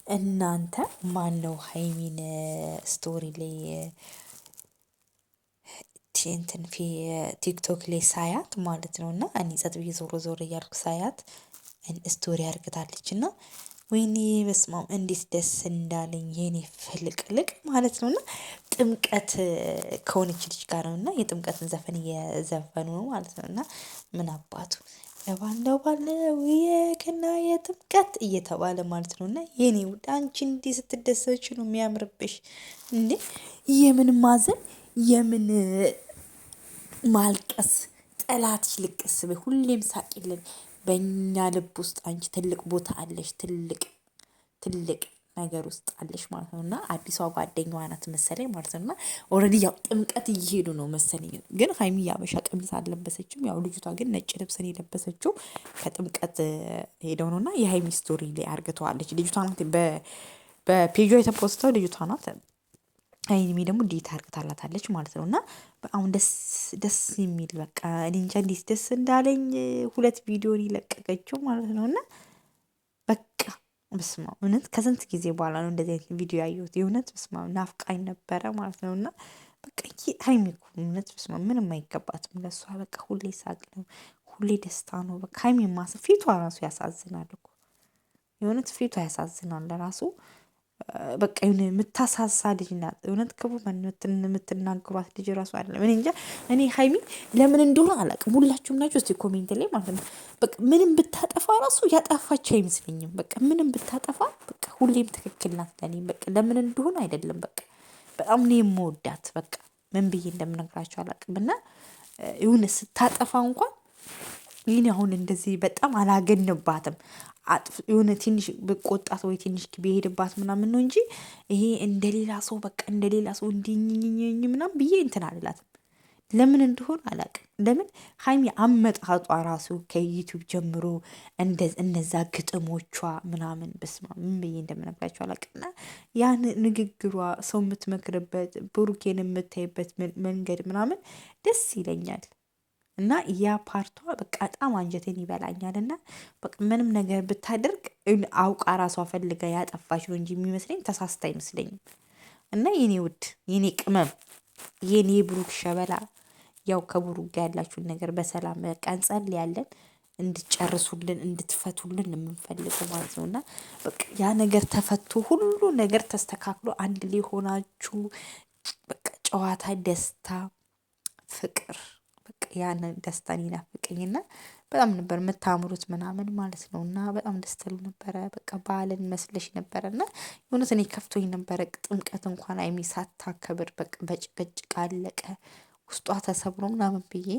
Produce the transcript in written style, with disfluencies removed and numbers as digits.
እናንተ ማነው ሀይሚን ስቶሪ ላይ እንትን ቲክቶክ ላይ ሳያት ማለት ነው። እና እኔ ጸጥ ብዬ ዞሮ ዞሮ እያልኩ ሳያት ስቶሪ አርግታለች። እና ወይኔ በስማም እንዴት ደስ እንዳለኝ የኔ ፍልቅልቅ ማለት ነው። እና ጥምቀት ከሆነች ልጅ ጋር ነው እና የጥምቀትን ዘፈን እየዘፈኑ ነው ማለት ነው። እና ምን አባቱ ለባለው ባለው የገና የጥምቀት እየተባለ ማለት ነው። እና የኔ ውድ አንቺ እንዲህ ስትደሰች ነው የሚያምርብሽ እንዴ! የምን ማዘን የምን ማልቀስ ጠላትሽ ልቅስ በይ፣ ሁሌም ሳቂልን። በእኛ ልብ ውስጥ አንቺ ትልቅ ቦታ አለሽ፣ ትልቅ ነገር ውስጥ አለሽ ማለት ነው። እና አዲሷ ጓደኛዋ ናት መሰለኝ ማለት ነው። እና ኦልሬዲ ያው ጥምቀት እየሄዱ ነው መሰለኝ። ግን ሀይሚ ያበሻ ቀሚስ አልለበሰችም። ያው ልጅቷ ግን ነጭ ልብስን የለበሰችው ከጥምቀት ሄደው ነው። እና የሀይሚ ስቶሪ ላይ አርግተዋለች ልጅቷ ናት። በፔጇ የተፖስተው ልጅቷ ናት። ሀይሚ ደግሞ ዲት አርግታላታለች ማለት ነው። እና በጣም ደስ የሚል በቃ እኔ እንጃ እንዴት ደስ እንዳለኝ 2 ቪዲዮን ይለቀቀችው ማለት ነው። እና በቃ በስማም እውነት ከስንት ጊዜ በኋላ ነው እንደዚህ አይነት ቪዲዮ ያየሁት። የእውነት በስማም ናፍቃኝ ነበረ ማለት ነው። እና በቃ ሀይሚ እኮ እውነት በስማም ምንም አይገባትም ለሷ። በቃ ሁሌ ሳቅ ነው፣ ሁሌ ደስታ ነው። በቃ ሀይሚ ፊቷ ራሱ ያሳዝናል እኮ የእውነት ፊቷ ያሳዝናል ለራሱ። በቃ የሆነ የምታሳሳ ልጅ ናት። እውነት ክፉ የምትናገሯት ልጅ ራሱ አይደለም። እኔ እንጃ እኔ ሀይሚ ለምን እንደሆነ አላውቅም። ሁላችሁም ናችሁ እስቲ ኮሜንት ላይ ማለት ነው። በቃ ምንም ብታጠፋ ራሱ ያጠፋች አይመስለኝም። በቃ ምንም ብታጠፋ በቃ ሁሌም ትክክል ናት ለኔ። በቃ ለምን እንደሆነ አይደለም። በቃ በጣም ነው የምወዳት። በቃ ምን ብዬ እንደምነግራቸው አላውቅም። እና የሆነ ስታጠፋ እንኳን ይህን አሁን እንደዚህ በጣም አላገንባትም። የሆነ ትንሽ ብቆጣት ወይ ትንሽ ቢሄድባት ምናምን ነው እንጂ ይሄ እንደሌላ ሰው በቃ እንደሌላ ሰው እንዲኝኝኝ ምናምን ብዬ እንትን አልላትም። ለምን እንደሆነ አላውቅም። ለምን ሀይሚ አመጣጧ ራሱ ከዩቲዩብ ጀምሮ እነዛ ግጥሞቿ ምናምን በስማ ምን ብዬ እንደምነግራቸው አላውቅም። እና ያን ንግግሯ ሰው የምትመክርበት ብሩኬን የምታይበት መንገድ ምናምን ደስ ይለኛል። እና ያ ፓርቷ በቃ በጣም አንጀቴን ይበላኛል። እና በቃ ምንም ነገር ብታደርግ አውቃ ራሷ ፈልጋ ያጠፋች ነው እንጂ የሚመስለኝ ተሳስታ አይመስለኝም። እና የኔ ውድ የኔ ቅመም የኔ ብሩክ ሸበላ ያው ከብሩክ ጋር ያላችሁን ነገር በሰላም በቃ እንጸልያለን እንድትጨርሱልን እንድትፈቱልን የምንፈልገው ማለት ነው። እና በቃ ያ ነገር ተፈቶ ሁሉ ነገር ተስተካክሎ አንድ ላይ ሆናችሁ በቃ ጨዋታ፣ ደስታ፣ ፍቅር በቃ ያንን ደስታን ይናፍቀኝና በጣም ነበር የምታምሩት ምናምን ማለት ነው። እና በጣም ደስ ትሉ ነበረ። በቃ በዓልን መስለሽ ነበረ። እና የእውነት እኔ ከፍቶኝ ነበረ። ጥምቀት እንኳን ሀይሚ ሳታከብር በቃ በጭቅጭቅ አለቀ ውስጧ ተሰብሮ ምናምን ብዬ